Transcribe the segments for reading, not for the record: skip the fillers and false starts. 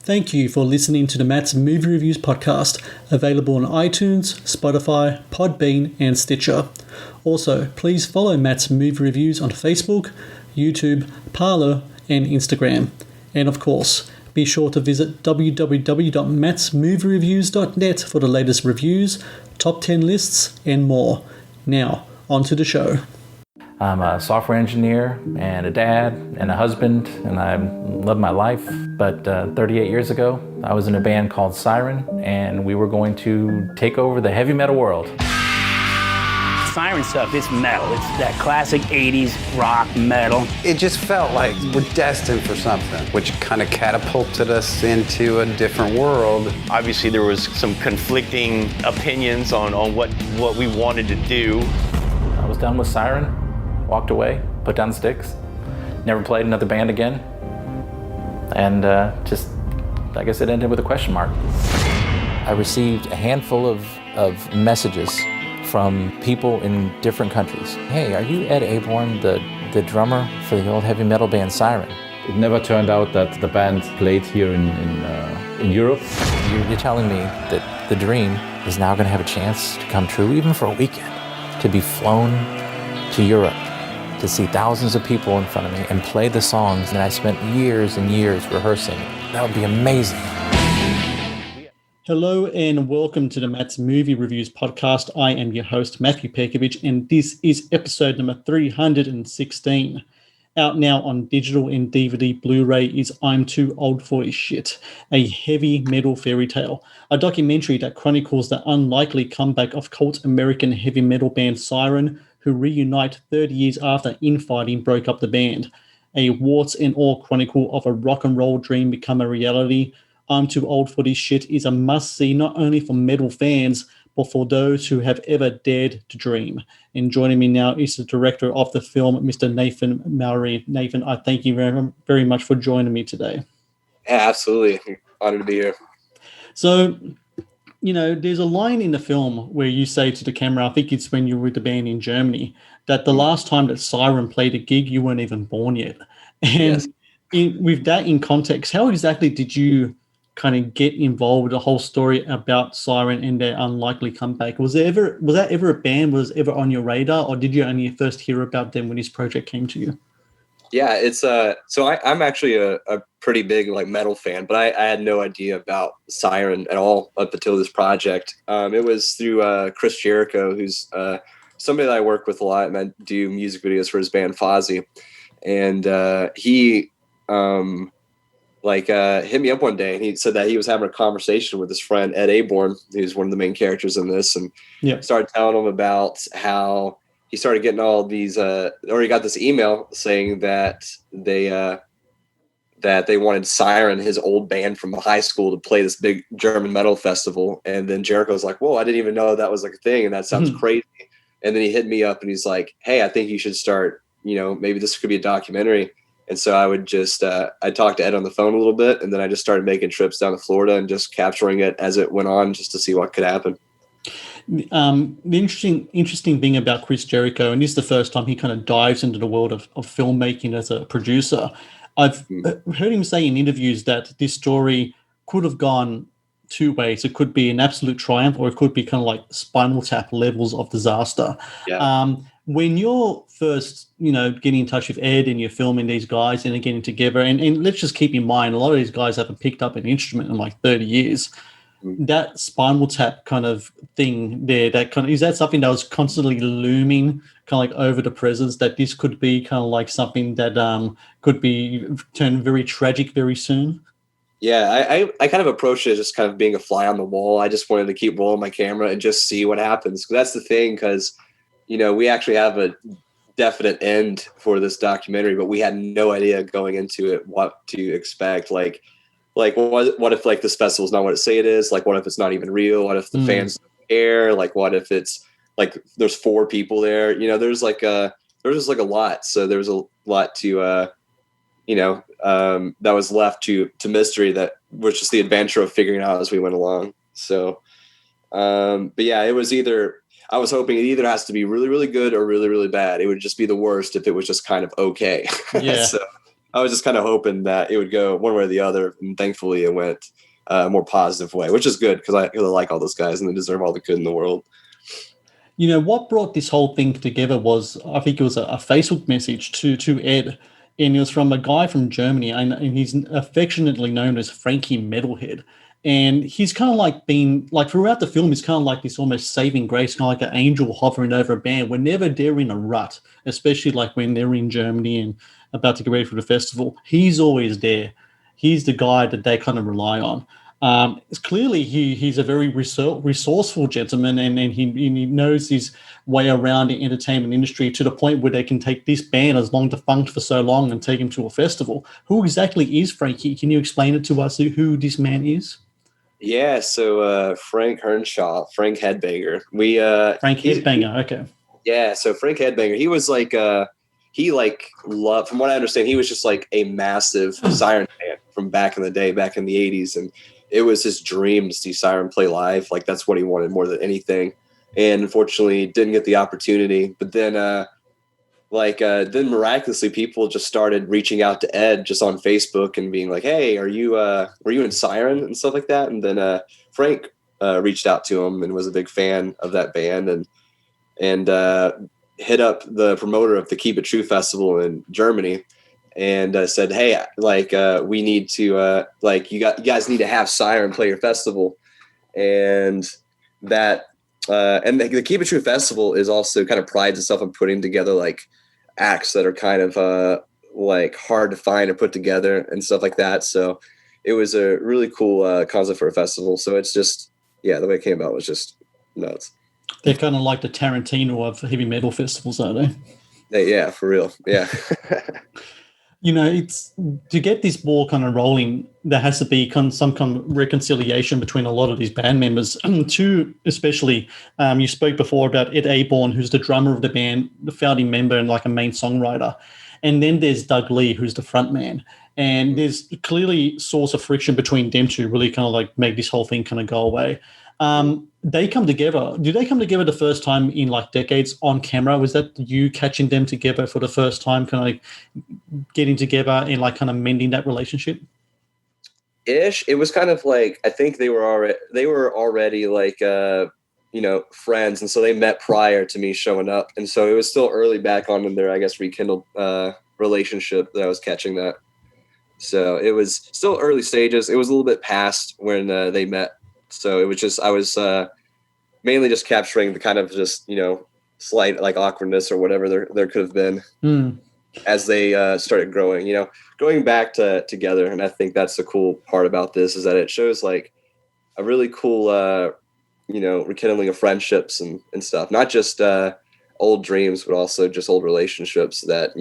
Thank you for listening to the Matt's Movie Reviews podcast, available on iTunes, Spotify, Podbean, and Stitcher. Also, please follow Matt's Movie Reviews on Facebook, YouTube, Parler, and Instagram. And of course, be sure to visit www.mattsmoviereviews.net for the latest reviews, top 10 lists, and more. Now, on to the show. I'm a software engineer and a dad and a husband, and I love my life. But 38 years ago, I was in a band called Siren, and we were going to take over the heavy metal world. Siren stuff, it's metal. It's that classic 80s rock metal. It just felt like we're destined for something, which kind of catapulted us into a different world. Obviously, there was some conflicting opinions on what we wanted to do. I was done with Siren. Walked away, put down the sticks, never played another band again, and just, I guess it ended with a question mark. I received a handful of messages from people in different countries. Hey, are you Ed Aborn, the drummer for the old heavy metal band Siren? It never turned out that the band played here in Europe. You're telling me that the dream is now going to have a chance to come true, even for a weekend, to be flown to Europe, to see thousands of people in front of me and play the songs that I spent years and years rehearsing. That would be amazing. Hello and welcome to the Matt's Movie Reviews podcast. I am your host, Matthew Pejkovic, and this is episode number 316. Out now on digital and DVD Blu-ray is I'm Too Old for This Shit, a heavy metal fairy tale, a documentary that chronicles the unlikely comeback of cult American heavy metal band Siren, who reunite 30 years after infighting broke up the band. A warts and all chronicle of a rock and roll dream become a reality. I'm Too Old for This Shit is a must-see not only for metal fans, but for those who have ever dared to dream. And joining me now is the director of the film, Mr. Nathan Mowery. Nathan, I thank you very, very much for joining me today. Yeah, absolutely. Honored to be here. So, you know, there's a line in the film where you say to the camera, I think it's when you were with the band in Germany, that the last time that Siren played a gig, you weren't even born yet. And yes. With that in context, how exactly did you kind of get involved with the whole story about Siren and their unlikely comeback? Was that ever a band, was ever on your radar, or did you only first hear about them when this project came to you? Yeah, it's so I'm actually a pretty big metal fan, but I had no idea about Siren at all up until this project. It was through Chris Jericho, who's somebody that I work with a lot, and I do music videos for his band Fozzy. And he hit me up one day, and he said that he was having a conversation with his friend Ed Aborn, who's one of the main characters in this, and started telling him about how he started getting all these, or he got this email saying that they wanted Siren, his old band from high school, to play this big German metal festival. And then Jericho's like, whoa, I didn't even know that was like a thing. And that sounds crazy. And then he hit me up and he's like, hey, I think you should start, maybe this could be a documentary. And so I would just, I talked to Ed on the phone a little bit, and then I just started making trips down to Florida and just capturing it as it went on, just to see what could happen. The interesting thing about Chris Jericho, and this is the first time he kind of dives into the world of filmmaking as a producer. I've heard him say in interviews that this story could have gone two ways. It could be an absolute triumph, or it could be kind of like Spinal Tap levels of disaster. Yeah. When you're first, getting in touch with Ed and you're filming these guys and they're getting together, and let's just keep in mind, a lot of these guys haven't picked up an instrument in 30 years. That Spinal Tap kind of thing there, is that something that was constantly looming kind of over the presence, that this could be kind of like something that could be turned very tragic very soon? Yeah, I kind of approached it just kind of being a fly on the wall. I just wanted to keep rolling my camera and just see what happens. That's the thing, because, we actually have a definite end for this documentary, but we had no idea going into it what to expect. What if this festival is not what it say it is? What if it's not even real? What if the fans don't care? What if it's there's 4 people there? There's just a lot. So there's a lot to that was left to mystery, that was just the adventure of figuring out as we went along. So, but yeah, it was I was hoping it either has to be really, really good or really, really bad. It would just be the worst if it was just kind of okay. Yeah. So, I was just kind of hoping that it would go one way or the other, and thankfully it went a more positive way, which is good because I really like all those guys and they deserve all the good in the world. You know, what brought this whole thing together was, I think it was a Facebook message to Ed, and it was from a guy from Germany, and he's affectionately known as Frankie Metalhead. And he's kind of like been, like throughout the film, he's kind of like this almost saving grace, kind of like an angel hovering over a band whenever they're in a rut, especially like when they're in Germany and about to get ready for the festival. He's always there. He's the guy that they kind of rely on. It's clearly he's a very resourceful gentleman, and he knows his way around the entertainment industry to the point where they can take this band as long defunct for so long and take him to a festival. Who exactly is Frankie? Can you explain it to us who this man is? Yeah, so Frank Hearnshaw, Frank Headbanger. Frank Headbanger, okay. Yeah, so Frank Headbanger, he was like he like loved, from what I understand, he was just like a massive Siren fan from back in the day, back in the 80s, and it was his dream to see Siren play live. Like that's what he wanted more than anything. And unfortunately didn't get the opportunity. But then then miraculously people just started reaching out to Ed just on Facebook and being like, hey, were you in Siren and stuff like that? And then Frank reached out to him and was a big fan of that band and hit up the promoter of the Keep It True Festival in Germany and said, hey, we need to you guys need to have Siren play your festival. And that and the Keep It True Festival is also kind of prides itself on putting together like acts that are kind of like hard to find or put together and stuff like that. So it was a really cool concept for a festival. So it's just, yeah, the way it came about was just nuts. They're kind of like the Tarantino of heavy metal festivals, aren't they? Yeah, for real. Yeah. You know, it's to get this ball kind of rolling, there has to be some kind of reconciliation between a lot of these band members. Two, especially, you spoke before about Ed Aborn, who's the drummer of the band, the founding member and like a main songwriter. And then there's Doug Lee, who's the front man. And there's clearly source of friction between them two really kind of like make this whole thing kind of go away. They come together. Do they come together the first time in like decades on camera? Was that you catching them together for the first time, kind of like getting together and like kind of mending that relationship? Ish. It was kind of like, I think they were already like, friends. And so they met prior to me showing up. And so it was still early back on in their, I guess, rekindled relationship that I was catching that. So it was still early stages. It was a little bit past when they met. So it was just, I was mainly just capturing the kind of just, slight like awkwardness or whatever there could have been as they started growing, going back together. And I think that's the cool part about this is that it shows like a really cool, rekindling of friendships and stuff, not just old dreams, but also just old relationships that,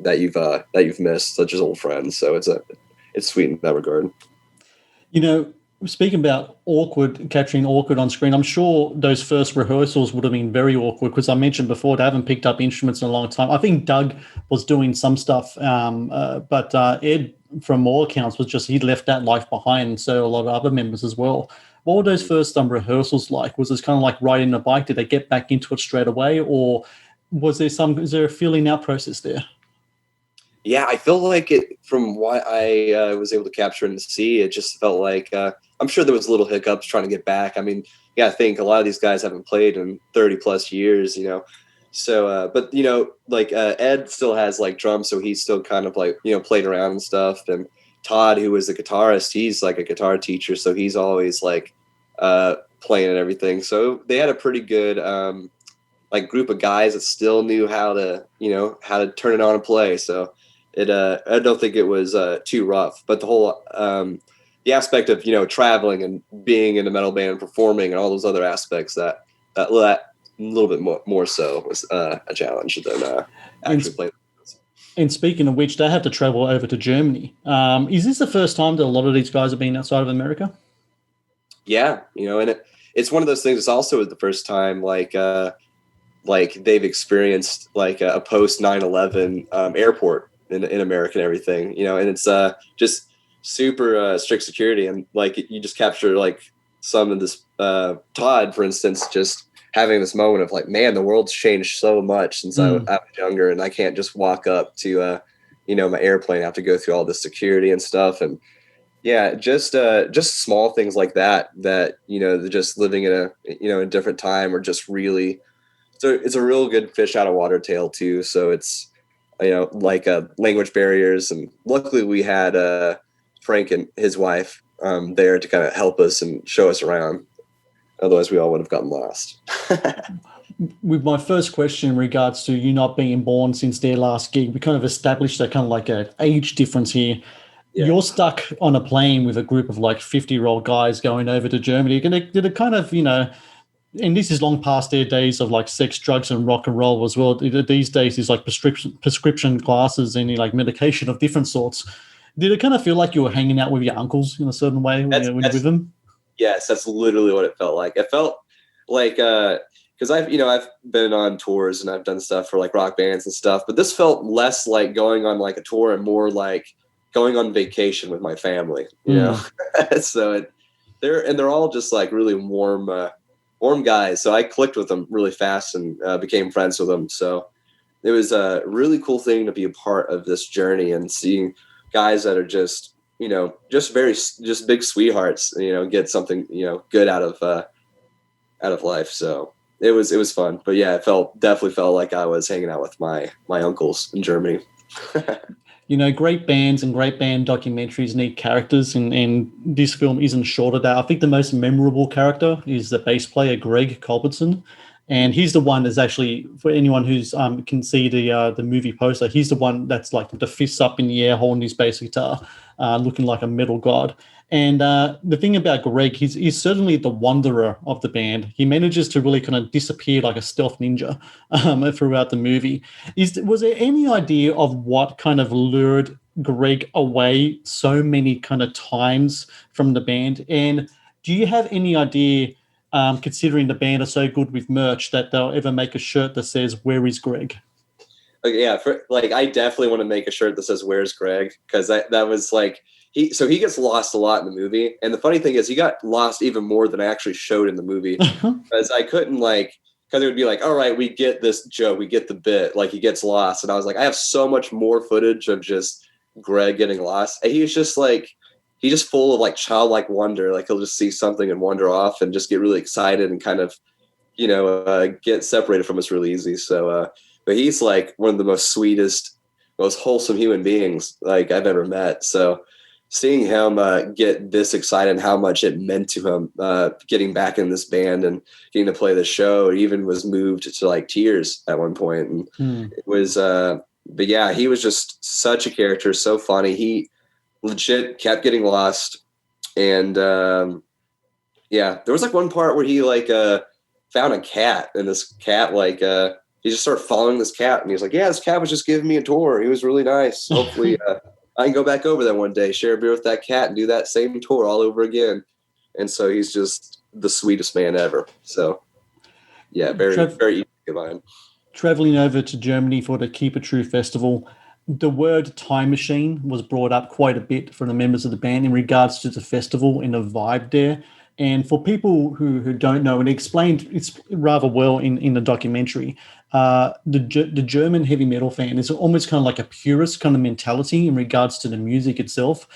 that you've missed, such as old friends. So it's sweet in that regard. Speaking about capturing awkward on screen, I'm sure those first rehearsals would have been very awkward because I mentioned before they haven't picked up instruments in a long time. I think Doug was doing some stuff, but Ed, from all accounts, he'd left that life behind, and so a lot of other members as well. What were those first rehearsals like? Was this kind of like riding a bike? Did they get back into it straight away, or is there a feeling out process there? Yeah, I feel like it, from what I was able to capture and see, it just felt like I'm sure there was little hiccups trying to get back. I mean, I think a lot of these guys haven't played in 30 plus years, So, but Ed still has like drums, so he's still kind of like playing around and stuff. And Todd, who was the guitarist, he's like a guitar teacher, so he's always like playing and everything. So they had a pretty good group of guys that still knew how to turn it on and play. So. I don't think it was too rough, but the whole the aspect of traveling and being in a metal band and performing and all those other aspects that a little bit more so was a challenge than actually playing. And speaking of which, they have to travel over to Germany. Is this the first time that a lot of these guys have been outside of America? Yeah, and it's one of those things. It's also the first time like they've experienced like a post 9/11 airport. In America and everything, and it's just super strict security, and like you just capture like some of this Todd, for instance, just having this moment of like, man, the world's changed so much since I was younger, and I can't just walk up to my airplane. I have to go through all the security and stuff. And yeah, just small things like that, just living in a different time, or just really, so it's a real good fish out of water tale too. So it's, like language barriers. And luckily we had Frank and his wife there to kind of help us and show us around. Otherwise we all would have gotten lost. With my first question in regards to you not being born since their last gig, we kind of established that kind of like an age difference here. Yeah. You're stuck on a plane with a group of like 50-year-old guys going over to Germany. Did it kind of, and this is long past their days of like sex, drugs, and rock and roll as well. These days is like prescription glasses and like medication of different sorts. Did it kind of feel like you were hanging out with your uncles in a certain way when you're with them? Yes, that's literally what it felt like. It felt like, because I've been on tours and I've done stuff for like rock bands and stuff, but this felt less like going on like a tour and more like going on vacation with my family, So they're all just like really warm guys. So I clicked with them really fast and became friends with them. So it was a really cool thing to be a part of this journey and seeing guys that are just big sweethearts, get something, good out of life. So it was fun, but yeah, definitely felt like I was hanging out with my uncles in Germany. Great bands and great band documentaries need characters, and this film isn't short of that. I think the most memorable character is the bass player, Greg Culbertson. And he's the one that's actually, for anyone who's can see the movie poster, he's the one that's like the fists up in the air holding his bass guitar, looking like a metal god. And the thing about Greg, he's certainly the wanderer of the band. He manages to really kind of disappear like a stealth ninja throughout the movie. Was there any idea of what kind of lured Greg away so many kind of times from the band? And do you have any idea, considering the band are so good with merch, that they'll ever make a shirt that says, "Where is Greg"? Okay, yeah, I definitely want to make a shirt that says "Where's Greg," because that was like, he gets lost a lot in the movie. And the funny thing is he got lost even more than I actually showed in the movie, because I couldn't because it would be like, all right, we get this joke, we get the bit, like he gets lost. And I was like, I have so much more footage of just Greg getting lost. And he was just like, he's just full of like childlike wonder. Like he'll just see something and wander off and just get really excited and kind of, get separated from us really easy. So, but he's like one of the most sweetest, most wholesome human beings like I've ever met. So seeing him get this excited and how much it meant to him getting back in this band and getting to play the show, he even was moved to like tears at one point. And it was, but yeah, he was just such a character, so funny. He legit kept getting lost. And yeah, there was like one part where he found a cat, and this cat he just started following this cat, and he was like, yeah, this cat was just giving me a tour. He was really nice. Hopefully I can go back over there one day, share a beer with that cat, and do that same tour all over again. And so he's just the sweetest man ever. So yeah, very easy to get behind. Traveling over to Germany for the Keep It True festival, the word time machine was brought up quite a bit from the members of the band in regards to the festival and the vibe there. And for people who don't know, and explained it's rather well in the documentary, the German heavy metal fan is almost kind of like a purist kind of mentality in regards to the music itself.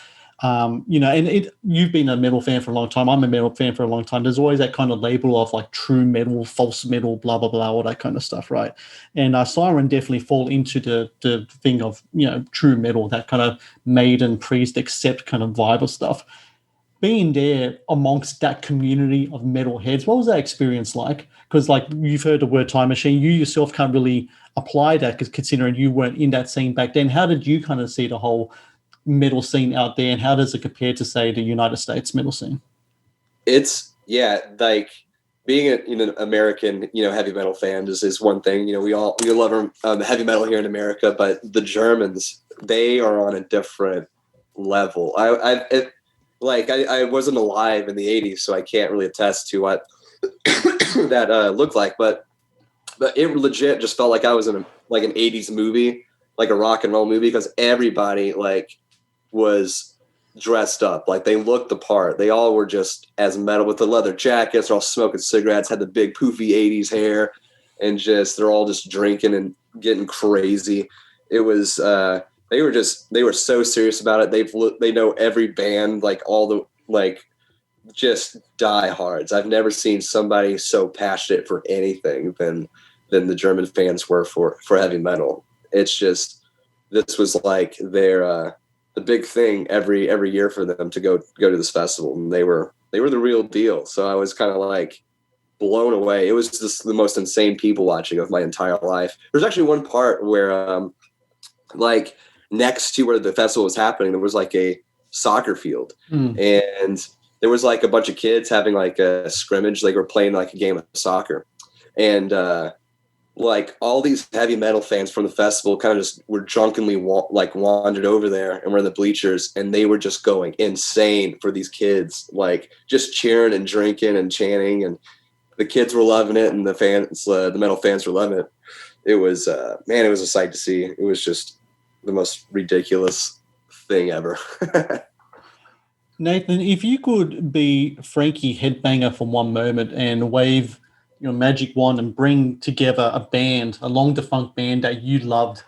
You've been a metal fan for a long time. I'm a metal fan for a long time. There's always that kind of label of like true metal, false metal, blah, blah, blah, all that kind of stuff, right? And Siren definitely fall into the thing of, true metal, that kind of Maiden, Priest, Accept kind of vibe of stuff. Being there amongst that community of metalheads, what was that experience like? Because like you've heard the word time machine, you yourself can't really apply that because considering you weren't in that scene back then. How did you kind of see the whole metal scene out there, and how does it compare to, say, the United States metal scene? It's, yeah, like being an American, heavy metal fan is one thing. We love heavy metal here in America, but the Germans, they are on a different level. I wasn't alive in the 80s, so I can't really attest to what that looked like, but it legit just felt like I was in an 80s movie, like a rock and roll movie, because everybody was dressed up, like they looked the part. They all were just as metal with the leather jackets. They're all smoking cigarettes, had the big poofy 80s hair, and they're all just drinking and getting crazy. It was they were so serious about it. They know every band, like all the like just diehards. I've never seen somebody so passionate for anything than the German fans were for heavy metal. It's just, this was like their the big thing every year for them to go to this festival, and they were the real deal. So I was kind of like blown away. It was just the most insane people watching of my entire life. There's actually one part where like next to where the festival was happening, there was like a soccer field, and there was like a bunch of kids having like a scrimmage. Like, we're playing like a game of soccer, and like all these heavy metal fans from the festival kind of just were drunkenly wandered over there and were in the bleachers, and they were just going insane for these kids, like just cheering and drinking and chanting, and the kids were loving it, and the fans, the metal fans were loving it. It was man, it was a sight to see. It was just the most ridiculous thing ever. Nathan, if you could be Frankie Headbanger for one moment and wave your magic wand and bring together a band, a long-defunct band that you loved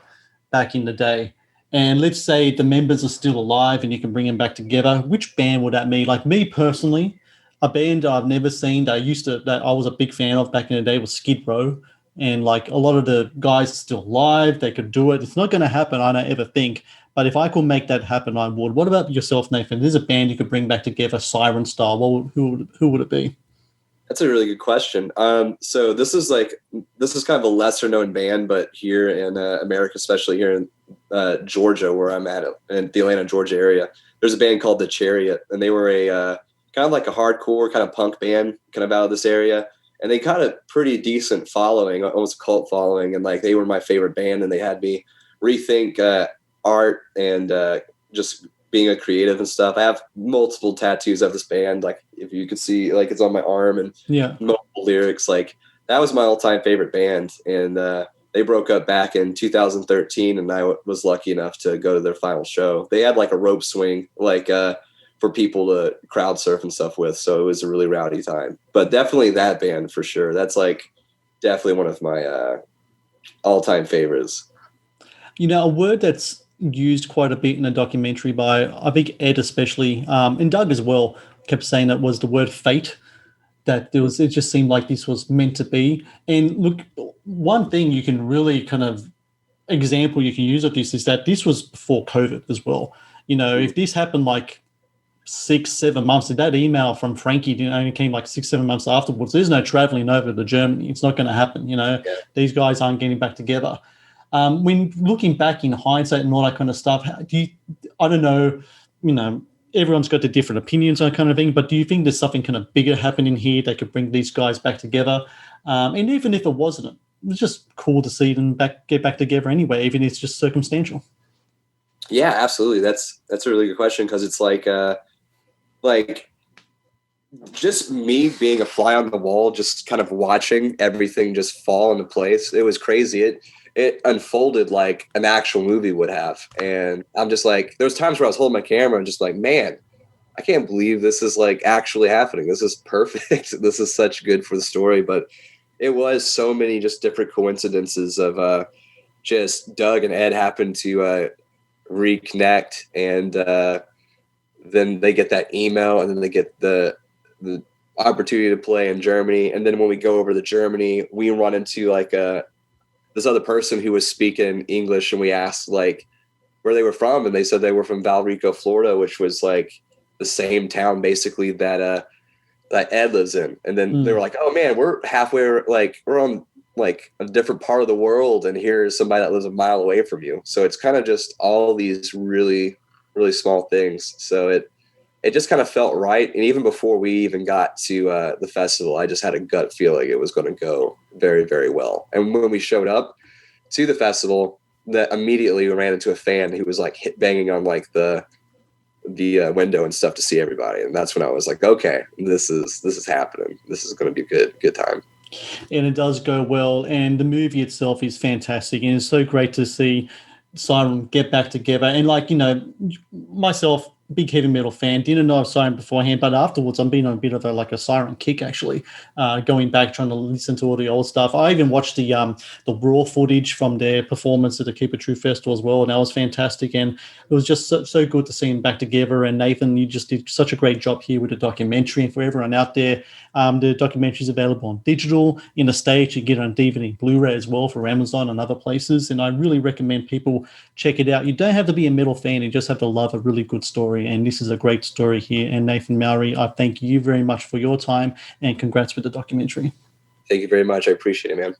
back in the day, and let's say the members are still alive and you can bring them back together, which band would that be? Like, me personally, a band I've never seen that I was a big fan of back in the day was Skid Row. And like, a lot of the guys are still alive. They could do it. It's not going to happen, I don't ever think. But if I could make that happen, I would. What about yourself, Nathan? There's a band you could bring back together, Siren style. Who would it be? That's a really good question. So this is kind of a lesser known band, but here in America, especially here in Georgia, where I'm at, in the Atlanta, Georgia area, there's a band called The Chariot, and they were a kind of like a hardcore kind of punk band, kind of out of this area. And they got a pretty decent following, almost a cult following. And like, they were my favorite band, and they had me rethink art and just being a creative and stuff. I have multiple tattoos of this band. Like, if you could see, like, it's on my arm, and multiple lyrics. Like, that was my all-time favorite band. And they broke up back in 2013, and I was lucky enough to go to their final show. They had like a rope swing, like for people to crowd surf and stuff with. So it was a really rowdy time, but definitely that band for sure. That's like definitely one of my all-time favorites. You know, a word that's used quite a bit in the documentary by, I think, Ed especially, and Doug as well, kept saying that was the word fate, that it just seemed like this was meant to be. And look, one thing you can really kind of example you can use of this is that this was before COVID as well. You know, if this happened like 6-7 months, if that email from Frankie only came like 6-7 months afterwards, there's no traveling over to Germany. It's not going to happen. You know, These guys aren't getting back together. When looking back in hindsight and all that kind of stuff, I don't know, you know, everyone's got the different opinions on that kind of thing, but do you think there's something kind of bigger happening here that could bring these guys back together? And even if it wasn't, it was just cool to see them get back together anyway, even if it's just circumstantial. Yeah, absolutely. That's a really good question, because it's like just me being a fly on the wall, just kind of watching everything just fall into place. It was crazy. It unfolded like an actual movie would have. And I'm just like, there was times where I was holding my camera and just like, man, I can't believe this is like actually happening. This is perfect. This is such good for the story. But it was so many just different coincidences of just Doug and Ed happened to reconnect, and then they get that email, and then they get the opportunity to play in Germany. And then when we go over to Germany, we run into like this other person who was speaking English, and we asked like where they were from, and they said they were from Valrico, Florida, which was like the same town basically that Ed lives in. And then they were like, oh man, we're halfway, like we're on like a different part of the world, and here's somebody that lives a mile away from you. So it's kind of just all these really, really small things. So it just kind of felt right. And even before we even got to the festival, I just had a gut feeling it was going to go very, very well. And when we showed up to the festival, that immediately we ran into a fan who was like banging on like the window and stuff to see everybody. And that's when I was like, okay, this is happening. This is going to be a good time. And it does go well. And the movie itself is fantastic. And it's so great to see Siren get back together. And like, you know, myself, big heavy metal fan. Didn't know of Siren beforehand, but afterwards I've been on a bit of a Siren kick, actually, going back, trying to listen to all the old stuff. I even watched the raw footage from their performance at the Keep It True Festival as well, and that was fantastic. And it was just so good to see them back together. And Nathan, you just did such a great job here with the documentary. And for everyone out there, the documentary is available on digital, in the States. You can get it on DVD, Blu-ray as well for Amazon and other places. And I really recommend people check it out. You don't have to be a metal fan. You just have to love a really good story. And this is a great story here. And Nathan Mowery, I thank you very much for your time, and congrats with the documentary. Thank you very much. I appreciate it, man.